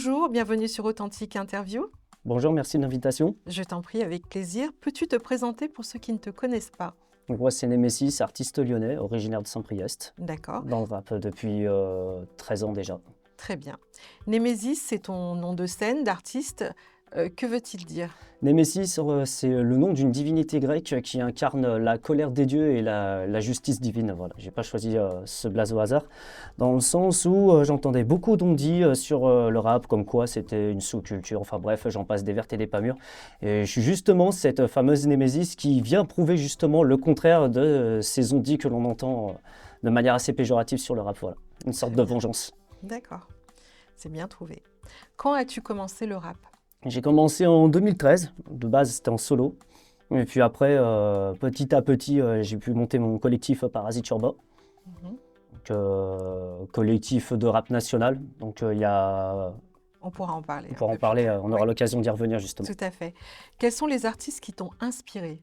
Bonjour, bienvenue sur Authentique Interview. Bonjour, merci de l'invitation. Je t'en prie, avec plaisir. Peux-tu te présenter pour ceux qui ne te connaissent pas? Donc, moi, c'est Némésis, artiste lyonnais, originaire de Saint-Priest, D'accord, dans le rap depuis 13 ans déjà. très bien. Némésis, c'est ton nom de scène, d'artiste. Que veut-il dire? Némésis, c'est le nom d'une divinité grecque qui incarne la colère des dieux et la justice divine. Voilà, j'ai pas choisi ce blaze au hasard, dans le sens où j'entendais beaucoup d'on-dit sur le rap, comme quoi c'était une sous-culture. Enfin bref, j'en passe des vertes et des pas mûres. Et je suis justement cette fameuse Némésis qui vient prouver justement le contraire de ces on-dit que l'on entend de manière assez péjorative sur le rap. Voilà, une sorte de vengeance. D'accord, c'est bien trouvé. Quand as-tu commencé le rap? J'ai commencé en 2013, de base c'était en solo. Et puis après, petit à petit, j'ai pu monter mon collectif Parasite Urbain, Mhm. donc, collectif de rap national. Donc il y a, On pourra en parler. on un pourra peu en parler, plus tard. on aura Oui, l'occasion d'y revenir justement. tout à fait. Quels sont les artistes qui t'ont inspiré?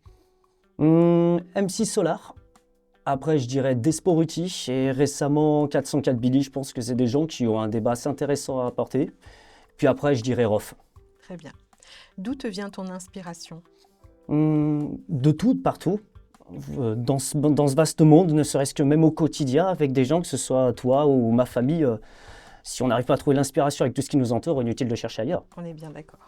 MC Solar, après je dirais Desporuti et récemment 404 Billy, je pense que c'est des gens qui ont un débat assez intéressant à apporter. Puis après je dirais Rof. Très bien. D'où te vient ton inspiration? De tout, de partout, dans ce vaste monde, ne serait-ce que même au quotidien, avec des gens, que ce soit toi ou ma famille, si on n'arrive pas à trouver l'inspiration avec tout ce qui nous entoure, inutile de chercher ailleurs. On est bien d'accord.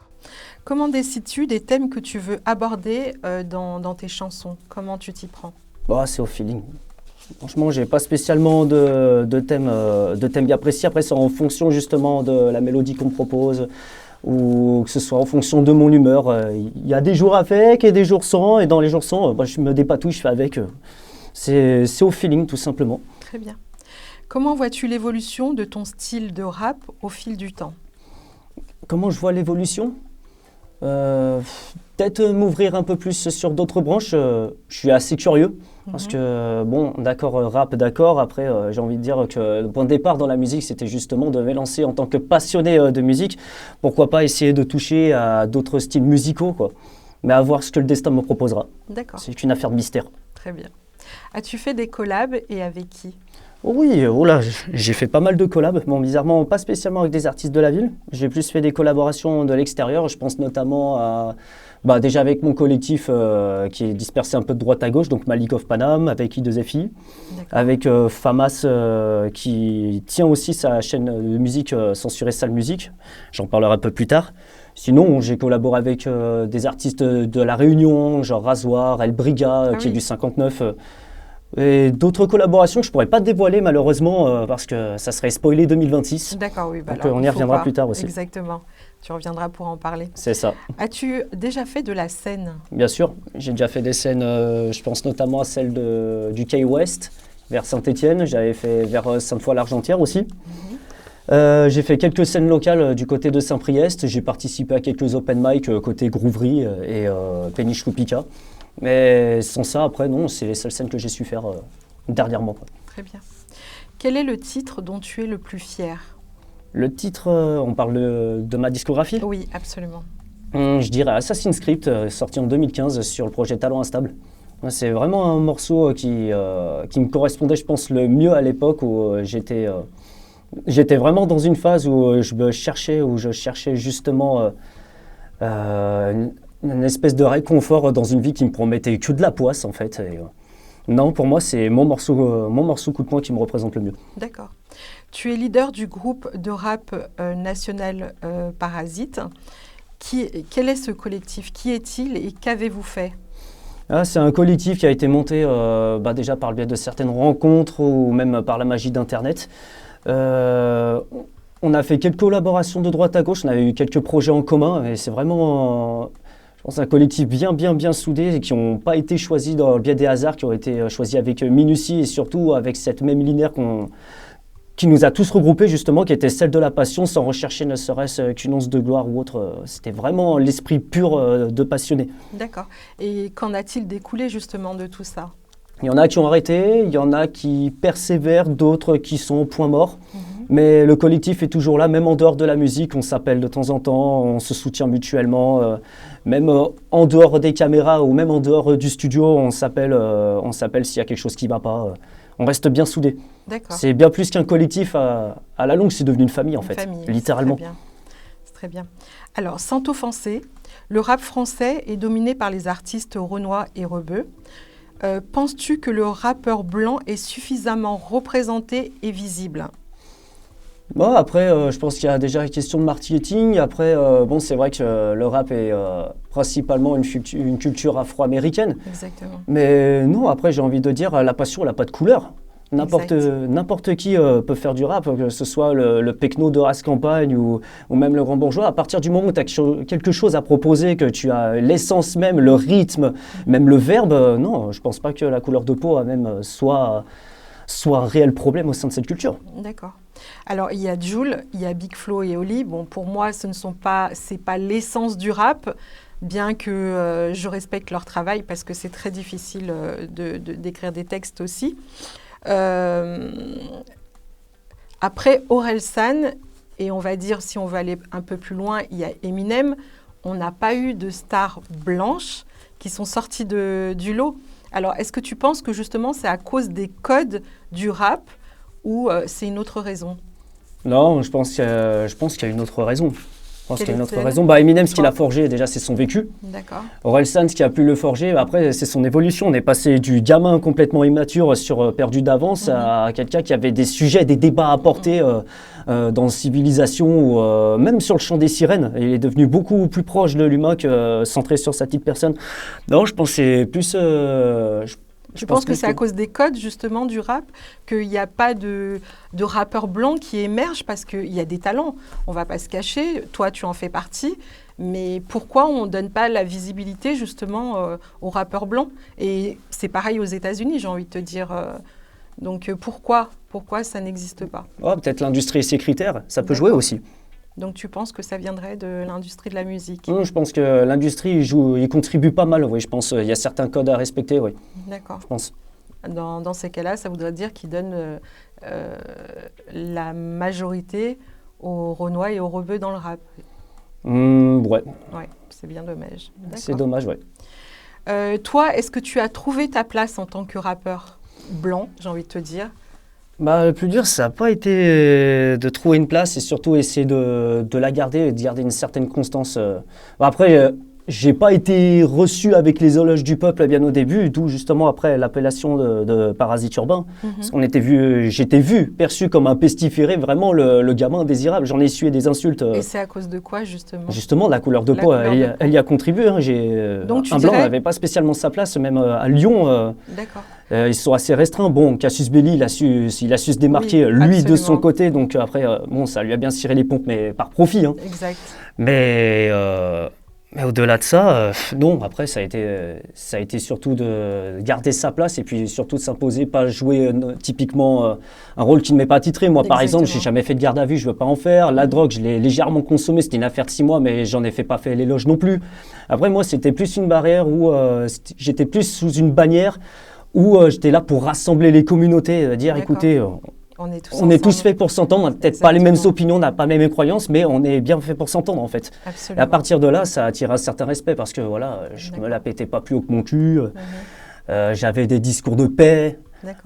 Comment décides-tu des thèmes que tu veux aborder dans tes chansons? Comment tu t'y prends? Bah, c'est au feeling. Franchement, j'ai pas spécialement de thème bien précis. Après, c'est en fonction justement de la mélodie qu'on me propose, ou que ce soit en fonction de mon humeur. Il y a des jours avec et des jours sans, et dans les jours sans, bah, je me dépatouille, je fais avec. C'est au feeling, tout simplement. Très bien. Comment vois-tu l'évolution de ton style de rap au fil du temps? Comment je vois l'évolution? Peut-être m'ouvrir un peu plus sur d'autres branches. Je suis assez curieux. Parce que, bon, d'accord, rap, d'accord. Après, j'ai envie de dire que le point de départ dans la musique, c'était justement de m'élancer en tant que passionné de musique. Pourquoi pas essayer de toucher à d'autres styles musicaux, quoi. Mais à voir ce que le destin me proposera. D'accord, C'est qu'une affaire de mystère. très bien. As-tu fait des collabs et avec qui? Oh oui, oh là, j'ai fait pas mal de collabs. Bon, bizarrement, pas spécialement avec des artistes de la ville. J'ai plus fait des collaborations de l'extérieur. Je pense notamment à, bah, déjà avec mon collectif qui est dispersé un peu de droite à gauche, donc Malik of Paname, avec I2FI, D'accord. avec Famas qui tient aussi sa chaîne de musique censurée Sale Musique. J'en parlerai un peu plus tard. Sinon, j'ai collaboré avec des artistes de La Réunion, genre Rasoir, El Briga, qui est oui. du 59. Et d'autres collaborations que je ne pourrais pas dévoiler malheureusement parce que ça serait spoilé 2026. D'accord, oui. Bah Donc alors, on il y faut reviendra pas. plus tard aussi. Exactement. Tu reviendras pour en parler. C'est ça. As-tu déjà fait de la scène? Bien sûr, j'ai déjà fait des scènes, je pense notamment à celle du Quai Ouest, vers Saint-Étienne. J'avais fait vers Sainte-Foy-l'Argentière aussi. J'ai fait quelques scènes locales du côté de Saint-Priest. J'ai participé à quelques open mic côté Grouvry et Péniche Loupika. Mais sans ça, après, non, c'est les seules scènes que j'ai su faire dernièrement. Très bien. Quel est le titre dont tu es le plus fier? Le titre, on parle de ma discographie. Oui, absolument. Je dirais Assassin's Creed, sorti en 2015 sur le projet Talent Instable. C'est vraiment un morceau qui me correspondait, je pense, le mieux à l'époque où j'étais vraiment dans une phase où je cherchais justement une espèce de réconfort dans une vie qui me promettait que de la poisse en fait. Et, non, pour moi, c'est mon morceau coup de poing qui me représente le mieux. D'accord. Tu es leader du groupe de rap national Parasite. Quel est ce collectif? Qui est-il et qu'avez-vous fait? C'est un collectif qui a été monté déjà par le biais de certaines rencontres ou même par la magie d'Internet. On a fait quelques collaborations de droite à gauche, on avait eu quelques projets en commun et c'est vraiment je pense un collectif bien soudé et qui n'ont pas été choisis dans le biais des hasards, qui ont été choisis avec minutie et surtout avec cette même linéaire qui nous a tous regroupés justement, qui était celle de la passion sans rechercher ne serait-ce qu'une once de gloire ou autre. C'était vraiment l'esprit pur de passionné. D'accord. Et qu'en a-t-il découlé justement de tout ça? Il y en a qui ont arrêté, il y en a qui persévèrent, d'autres qui sont au point mort. Mais le collectif est toujours là, même en dehors de la musique, on s'appelle de temps en temps, on se soutient mutuellement, même en dehors des caméras ou même en dehors du studio, on s'appelle s'il y a quelque chose qui ne va pas. On reste bien soudés. D'accord. C'est bien plus qu'un collectif, à la longue, c'est devenu une famille en Une fait, famille, littéralement. c'est très bien. très bien. Alors, sans t'offenser, le rap français est dominé par les artistes renois et rebeux. Penses-tu que le rappeur blanc est suffisamment représenté et visible? Bon, après, je pense qu'il y a déjà une question de marketing. Après, bon, c'est vrai que le rap est principalement une culture afro-américaine. Exactement. Mais non, après, j'ai envie de dire, la passion, elle n'a pas de couleur. Exact. N'importe qui peut faire du rap, que ce soit le pecno de Race Campagne ou même le grand bourgeois. À partir du moment où tu as quelque chose à proposer, que tu as l'essence même, le rythme, même le verbe, non, je pense pas que la couleur de peau même soit un réel problème au sein de cette culture. D'accord. Alors, il y a Jul, il y a Big Flo et Oli. Bon, pour moi, c'est pas l'essence du rap, bien que je respecte leur travail parce que c'est très difficile d'écrire des textes aussi. Après Orelsan, et on va dire, si on veut aller un peu plus loin, il y a Eminem, on n'a pas eu de stars blanches qui sont sorties du lot. Alors, est-ce que tu penses que justement c'est à cause des codes du rap ou c'est une autre raison? Non, je pense qu'il y a une autre raison. Quelle raison. Eminem, ce qu'il a forgé, déjà, c'est son vécu. D'accord. Orelsan, ce qui a pu le forger, après, c'est son évolution. On est passé du gamin complètement immature sur Perdu d'avance à quelqu'un qui avait des sujets, des débats à porter dans Civilisation ou même sur le chant des sirènes. Il est devenu beaucoup plus proche de l'humain que centré sur sa petite personne. Non, je pense que c'est plus... Je pense que c'est à cause des codes justement du rap qu'il n'y a pas de rappeurs blancs qui émergent parce qu'il y a des talents. On ne va pas se cacher, toi tu en fais partie, mais pourquoi on ne donne pas la visibilité justement aux rappeurs blancs? Et c'est pareil aux États-Unis, j'ai envie de te dire. Donc pourquoi ça n'existe pas? Peut-être l'industrie et ses critères, ça peut jouer aussi. Donc tu penses que ça viendrait de l'industrie de la musique? Je pense que l'industrie, il contribue pas mal, oui. Je pense qu'il y a certains codes à respecter, oui. D'accord. Je pense. Dans ces cas-là, ça voudrait dire qu'ils donnent la majorité aux Renois et aux Rebeux dans le rap. Ouais. Ouais, c'est bien dommage. C'est dommage, ouais. Toi, est-ce que tu as trouvé ta place en tant que rappeur blanc, j'ai envie de te dire? Le plus dur, ça n'a pas été de trouver une place et surtout essayer de la garder et de garder une certaine constance. Après, j'ai pas été reçu avec les éloges du peuple bien au début, d'où justement après l'appellation de parasite urbain. Parce qu'on j'étais perçu comme un pestiféré, vraiment le gamin indésirable. J'en ai essuyé des insultes. Et c'est à cause de quoi justement? Justement, la couleur de peau, elle y a contribué. Donc, un blanc n'avait pas spécialement sa place, même à Lyon. D'accord. Ils sont assez restreints. Bon, Cassius Belli, il a su se démarquer, lui, absolument. de son côté. Donc après, ça lui a bien ciré les pompes, mais par profit. Exact. Mais au-delà de ça, non. Après, ça a été surtout de garder sa place et puis surtout de s'imposer, pas jouer typiquement un rôle qui ne m'est pas titré. Moi, par exemple, j'ai jamais fait de garde à vue, je veux pas en faire. La drogue, je l'ai légèrement consommée. C'était une affaire de 6 mois, mais j'en ai pas fait l'éloge non plus. Après, moi, c'était plus une barrière où j'étais plus sous une bannière où j'étais là pour rassembler les communautés, dire écoutez, on est tous faits pour s'entendre, on n'a peut-être pas les mêmes opinions, on n'a pas les mêmes croyances, mais on est bien fait pour s'entendre en fait. Absolument. Et à partir de là, ça attire un certain respect parce que voilà, je me la pétais pas plus haut que mon cul, j'avais des discours de paix,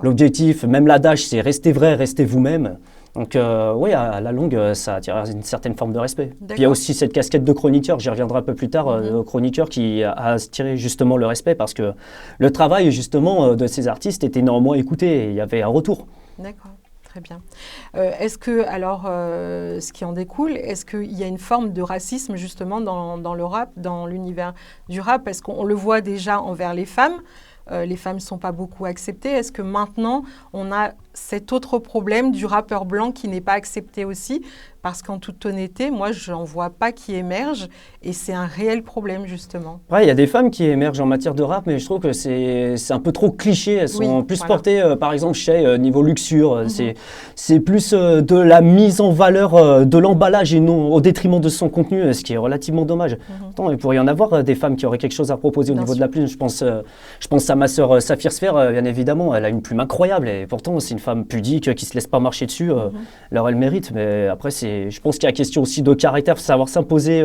l'objectif, même l'adage, c'est restez vrai, restez vous-même. Donc oui, à la longue, ça attire une certaine forme de respect. Puis il y a aussi cette casquette de chroniqueur, j'y reviendrai un peu plus tard, chroniqueur qui a attiré justement le respect parce que le travail justement de ces artistes était énormément écouté et il y avait un retour. D'accord, très bien. Est-ce que, alors, ce qui en découle, est-ce qu'il y a une forme de racisme justement dans le rap, dans l'univers du rap? Parce qu'on le voit déjà envers les femmes ne sont pas beaucoup acceptées. Est-ce que maintenant, on a cet autre problème du rappeur blanc qui n'est pas accepté aussi? Parce qu'en toute honnêteté, moi, je n'en vois pas qui émergent et c'est un réel problème, justement. Ouais, il y a des femmes qui émergent en matière de rap, mais je trouve que c'est un peu trop cliché. Elles sont plus portées, par exemple, chez niveau luxure. C'est plus de la mise en valeur de l'emballage et non au détriment de son contenu, ce qui est relativement dommage. Pourtant, il pourrait y en avoir des femmes qui auraient quelque chose à proposer au niveau de la plume. Je pense à ma sœur Saphir Sphère, bien évidemment. Elle a une plume incroyable et pourtant, c'est une femme pudique qui ne se laisse pas marcher dessus. Alors, elle mérite, mais après, je pense qu'il y a question aussi de caractère, savoir s'imposer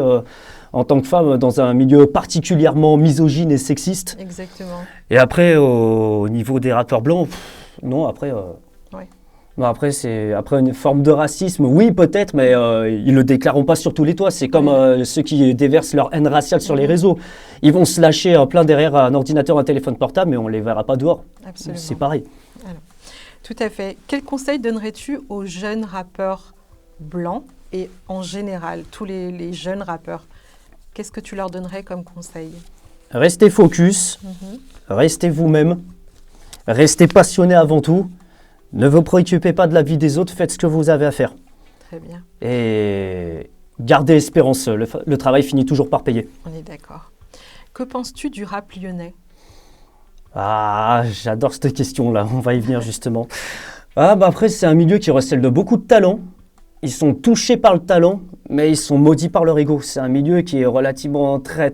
en tant que femme dans un milieu particulièrement misogyne et sexiste. Exactement. Et après, au niveau des rappeurs blancs, non, après... Bon, après, c'est une forme de racisme, oui, peut-être, mais ils le déclareront pas sur tous les toits. C'est comme ceux qui déversent leur haine raciale sur les réseaux. Ils vont se lâcher plein derrière un ordinateur, un téléphone portable, mais on les verra pas dehors. Absolument. C'est pareil. Alors, tout à fait. Quel conseil donnerais-tu aux jeunes rappeurs blancs et en général, tous les jeunes rappeurs? Qu'est-ce que tu leur donnerais comme conseil? Restez focus, restez vous-même, restez passionné avant tout. Ne vous préoccupez pas de la vie des autres, faites ce que vous avez à faire. Très bien. Et gardez espérance, le travail finit toujours par payer. On est d'accord. Que penses-tu du rap lyonnais? Ah, j'adore cette question-là, on va y venir justement. Après, c'est un milieu qui recèle de beaucoup de talent. Ils sont touchés par le talent, mais ils sont maudits par leur ego. C'est un milieu qui est relativement très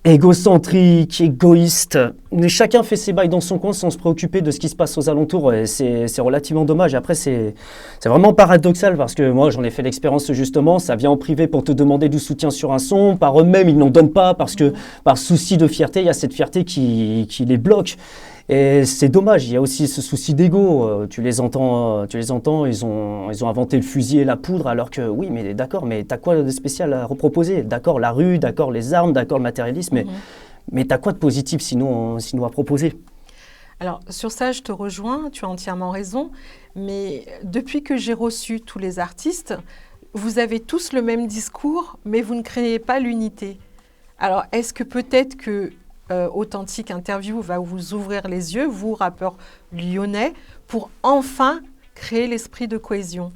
égocentrique, égoïste. Chacun fait ses bails dans son coin sans se préoccuper de ce qui se passe aux alentours. Et c'est relativement dommage. Après, c'est vraiment paradoxal parce que moi, j'en ai fait l'expérience justement. Ça vient en privé pour te demander du soutien sur un son. Par eux-mêmes, ils n'en donnent pas parce que par souci de fierté, il y a cette fierté qui les bloque. Et c'est dommage, il y a aussi ce souci d'ego. Tu les entends, ils ont inventé le fusil et la poudre, alors que oui, mais d'accord, mais t'as quoi de spécial à reproposer? D'accord, la rue, d'accord, les armes, d'accord, le matérialisme, mais t'as quoi de positif sinon à proposer? Alors, sur ça, je te rejoins, tu as entièrement raison, mais depuis que j'ai reçu tous les artistes, vous avez tous le même discours, mais vous ne créez pas l'unité. Alors, est-ce que peut-être que Authentique Interview va vous ouvrir les yeux, vous, rappeurs lyonnais, pour enfin créer l'esprit de cohésion?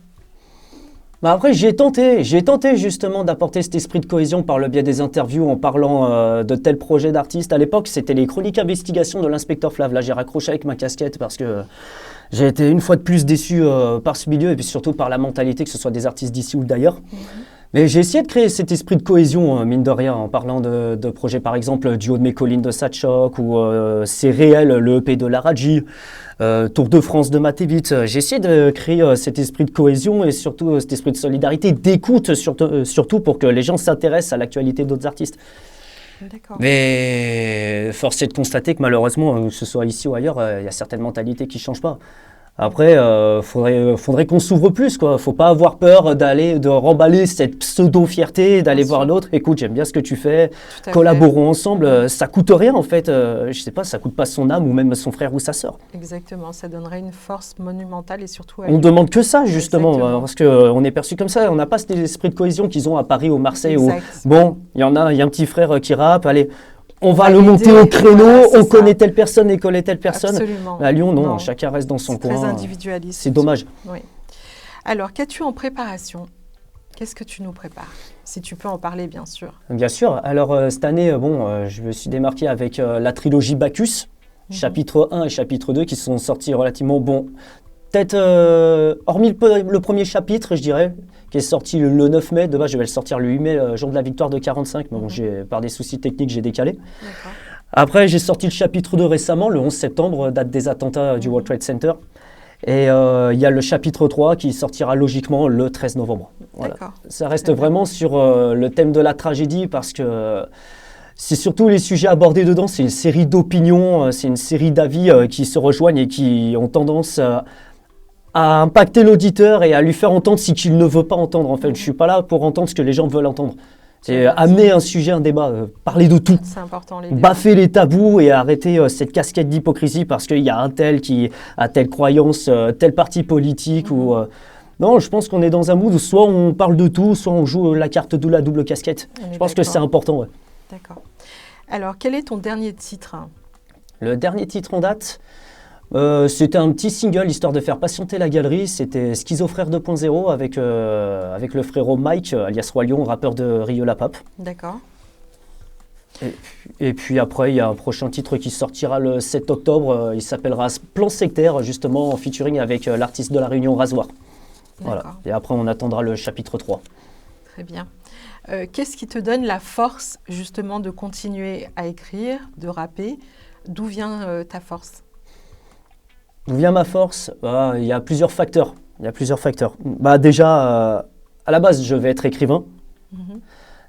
Après, j'ai tenté justement d'apporter cet esprit de cohésion par le biais des interviews en parlant de tels projets d'artistes. À l'époque, c'était les chroniques investigation de l'inspecteur Flav. Là, j'ai raccroché avec ma casquette parce que j'ai été une fois de plus déçu par ce milieu et puis surtout par la mentalité, que ce soit des artistes d'ici ou d'ailleurs. Mais j'ai essayé de créer cet esprit de cohésion, mine de rien, en parlant de projets, par exemple, du haut de mes collines de Satchok ou C'est réel, le EP de Laradji, Tour de France de Matevit. J'ai essayé de créer cet esprit de cohésion et surtout cet esprit de solidarité, d'écoute, surtout pour que les gens s'intéressent à l'actualité d'autres artistes. D'accord. Mais force est de constater que malheureusement, que ce soit ici ou ailleurs, il y a certaines mentalités qui ne changent pas. Après, faudrait qu'on s'ouvre plus, quoi. Faut pas avoir peur de remballer cette pseudo-fierté, d'aller voir l'autre. Écoute, j'aime bien ce que tu fais, collaborons ensemble. Ça coûte rien, en fait. Je sais pas, ça coûte pas son âme ou même son frère ou sa sœur. Exactement, ça donnerait une force monumentale et surtout... On demande que ça, justement, parce qu'on est perçu comme ça. On n'a pas cet esprit de cohésion qu'ils ont à Paris ou Marseille où, bon, il y a un petit frère qui rappe, allez... On va le monter au créneau, on connaît telle personne et connaît telle personne. Absolument. À Lyon, non, chacun reste dans son coin. Très individualiste. C'est dommage. Oui. Alors, qu'as-tu en préparation? Qu'est-ce que tu nous prépares? Si tu peux en parler, bien sûr. Bien sûr. Alors, cette année, je me suis démarqué avec la trilogie Bacchus, chapitre 1 et chapitre 2, qui sont sortis relativement bons. Peut-être, hormis le premier chapitre, je dirais, qui est sorti le 9 mai. De base, je vais le sortir le 8 mai, le jour de la victoire de 45. Mais bon, par des soucis techniques, j'ai décalé. Après, j'ai sorti le chapitre 2 récemment, le 11 septembre, date des attentats du World Trade Center. Et il y a le chapitre 3 qui sortira logiquement le 13 novembre. Voilà. Ça reste vraiment sur le thème de la tragédie parce que c'est surtout les sujets abordés dedans. C'est une série d'opinions, c'est une série d'avis qui se rejoignent et qui ont tendance à impacter l'auditeur et à lui faire entendre ce qu'il ne veut pas entendre. En fait, je ne suis pas là pour entendre ce que les gens veulent entendre. C'est amener un sujet, un débat, parler de tout. C'est important, baffer les tabous et arrêter cette casquette d'hypocrisie parce qu'il y a un tel qui a telle croyance, tel parti politique ou... Non, je pense qu'on est dans un mood où soit on parle de tout, soit on joue la carte de la double casquette. Je pense que c'est important, ouais. D'accord. Alors, quel est ton dernier titre? Le dernier titre en date, c'était un petit single, histoire de faire patienter la galerie. C'était Schizofrère 2.0 avec le frérot Mike, alias Roi Lion, rappeur de Rieux-la-Pape. D'accord. Et puis après, il y a un prochain titre qui sortira le 7 octobre. Il s'appellera Plan Sectaire, justement en featuring avec l'artiste de La Réunion, Rasoir. Voilà. Et après, on attendra le chapitre 3. Très bien. Qu'est-ce qui te donne la force, justement, de continuer à écrire, de rapper? D'où vient ta force? D'où vient ma force? Il y a plusieurs facteurs. Déjà, à la base, je vais être écrivain.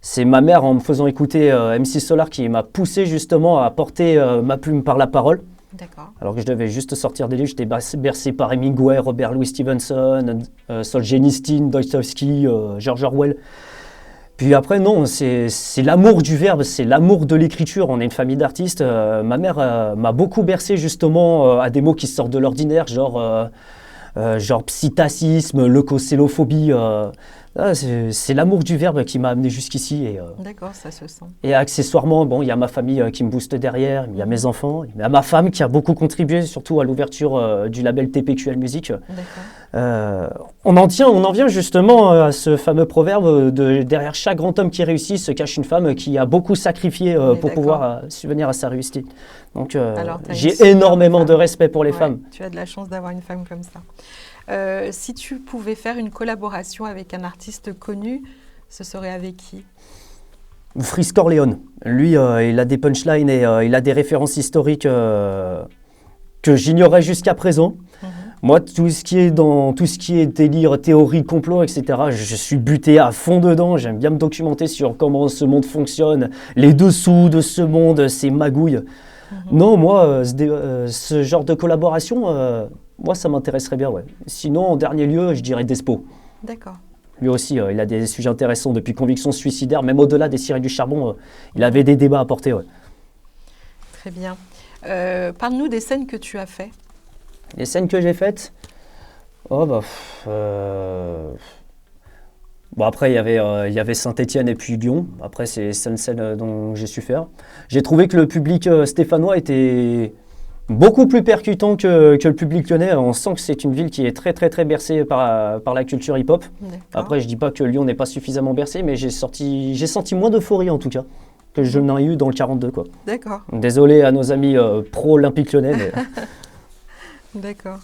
C'est ma mère, en me faisant écouter MC Solar, qui m'a poussé justement à porter ma plume par la parole. D'accord. Alors que je devais juste sortir des livres, j'étais bercé par Hemingway, Robert Louis Stevenson, Solzhenitsyn, Dostoïevski, George Orwell. Puis après, non, c'est l'amour du verbe, c'est l'amour de l'écriture. On est une famille d'artistes. Ma mère m'a beaucoup bercé justement à des mots qui sortent de l'ordinaire, genre psittacisme, leucocélophobie. C'est l'amour du verbe qui m'a amené jusqu'ici. D'accord, ça se sent. Et accessoirement, bon, il y a ma famille qui me booste derrière, il y a mes enfants, il y a ma femme qui a beaucoup contribué, surtout à l'ouverture du label TPQL Music. On en vient justement à ce fameux proverbe de derrière chaque grand homme qui réussit se cache une femme qui a beaucoup sacrifié pour pouvoir subvenir à sa réussite. Donc j'ai énormément de respect pour les femmes. Tu as de la chance d'avoir une femme comme ça. Si tu pouvais faire une collaboration avec un artiste connu, ce serait avec qui? Freeze Corleone. Lui, il a des punchlines et il a des références historiques que j'ignorais jusqu'à présent. Moi, tout ce qui est délire, théorie, complot, etc., je suis buté à fond dedans. J'aime bien me documenter sur comment ce monde fonctionne, les dessous de ce monde, ces magouilles. Non, moi, ce genre de collaboration, moi, ça m'intéresserait bien, ouais. Sinon, en dernier lieu, je dirais Despo. D'accord. Lui aussi, il a des sujets intéressants depuis Conviction suicidaire, même au-delà des cires et du charbon, il avait des débats à porter, ouais. Très bien. Parle-nous des scènes que tu as faites. Les scènes que j'ai faites, bon, après, il y avait Saint-Étienne et puis Lyon. Après, c'est les seules scènes dont j'ai su faire. J'ai trouvé que le public stéphanois était beaucoup plus percutant que le public lyonnais. On sent que c'est une ville qui est très, très, très bercée par la culture hip-hop. Après, je ne dis pas que Lyon n'est pas suffisamment bercé, mais j'ai senti moins d'euphorie, en tout cas, que je n'en ai eu dans le 42, quoi. D'accord. Désolé à nos amis pro-olympique lyonnais, mais... D'accord.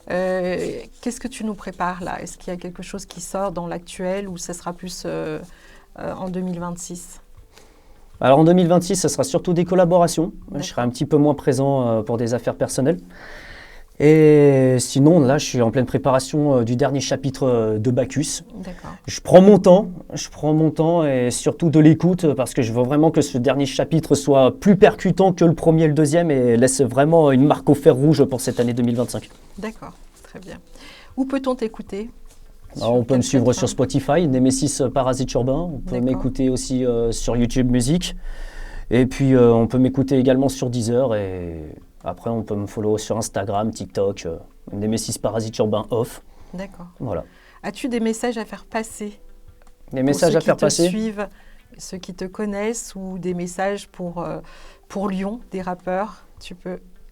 Qu'est-ce que tu nous prépares là? Est-ce qu'il y a quelque chose qui sort dans l'actuel ou ça sera plus en 2026? Alors en 2026, ça sera surtout des collaborations. Je serai un petit peu moins présent pour des affaires personnelles. Et sinon, là, je suis en pleine préparation du dernier chapitre de Bacchus. Je prends mon temps et surtout de l'écoute parce que je veux vraiment que ce dernier chapitre soit plus percutant que le premier et le deuxième et laisse vraiment une marque au fer rouge pour cette année 2025. D'accord, très bien. Où peut-on t'écouter? On peut me suivre sur Spotify, Nemesis Parasite Urbain. On peut m'écouter aussi sur YouTube Music. Et puis, on peut m'écouter également sur Deezer et... Après, on peut me follow sur Instagram, TikTok, Nemesis Parasite Urbain Off. D'accord. Voilà. As-tu des messages à faire passer? Des messages à faire passer? Ceux qui te suivent, ceux qui te connaissent ou des messages pour Lyon, des rappeurs?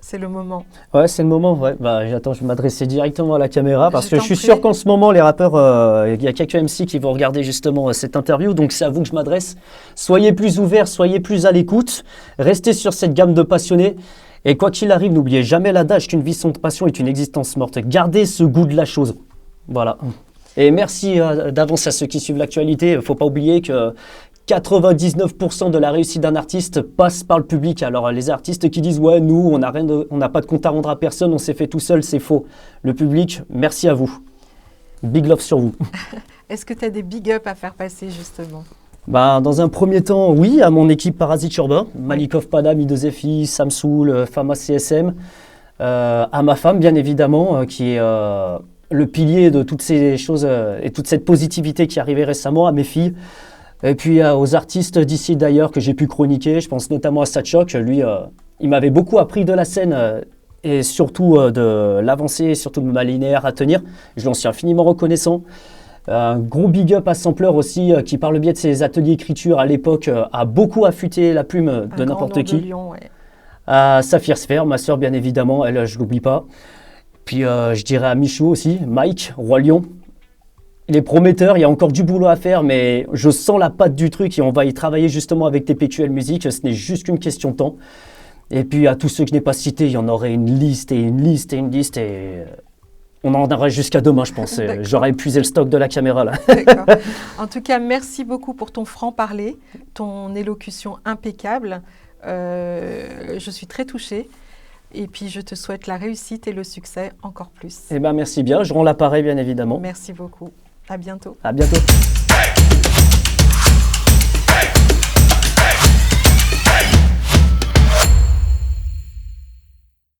C'est le moment. Ouais, c'est le moment. Ouais. J'attends, je vais m'adresser directement à la caméra parce que je suis sûr qu'en ce moment, les rappeurs, il y a quelques MC qui vont regarder justement cette interview. Donc, c'est à vous que je m'adresse. Soyez plus ouverts, soyez plus à l'écoute. Restez sur cette gamme de passionnés. Et quoi qu'il arrive, n'oubliez jamais l'adage qu'une vie sans passion est une existence morte. Gardez ce goût de la chose. Voilà. Et merci d'avance à ceux qui suivent l'actualité. Il ne faut pas oublier que 99% de la réussite d'un artiste passe par le public. Alors les artistes qui disent « Ouais, nous, on n'a pas de compte à rendre à personne, on s'est fait tout seul », c'est faux. Le public, merci à vous. Big love sur vous. Est-ce que tu as des big up à faire passer justement? Dans un premier temps, oui, à mon équipe Parasite Urbain, Malikov Pada, Mi2FI, Samsoul, Fama CSM, à ma femme bien évidemment, qui est le pilier de toutes ces choses et toute cette positivité qui est arrivée récemment, à mes filles, et puis aux artistes d'ici et d'ailleurs que j'ai pu chroniquer, je pense notamment à Satchok, lui, il m'avait beaucoup appris de la scène et surtout de l'avancée, surtout de ma linéaire à tenir, je lui en suis infiniment reconnaissant. Un gros big up à Sampler aussi, qui par le biais de ses ateliers écriture à l'époque a beaucoup affûté la plume de n'importe qui. Lyon, ouais. À Saphir Sphère, ma soeur bien évidemment, elle je l'oublie pas. Puis je dirais à Michou aussi, Mike, Roi Lion. Il est prometteur, il y a encore du boulot à faire, mais je sens la patte du truc et on va y travailler justement avec TPQL Music, ce n'est juste qu'une question de temps. Et puis à tous ceux que je n'ai pas cités, il y en aurait une liste et une liste et une liste et... On en aura jusqu'à demain, je pense. J'aurai épuisé le stock de la caméra, là. D'accord. En tout cas, merci beaucoup pour ton franc-parler, ton élocution impeccable. Je suis très touchée. Et puis, je te souhaite la réussite et le succès encore plus. Eh bien, merci bien. Je rends l'appareil, bien évidemment. Merci beaucoup. À bientôt. À bientôt.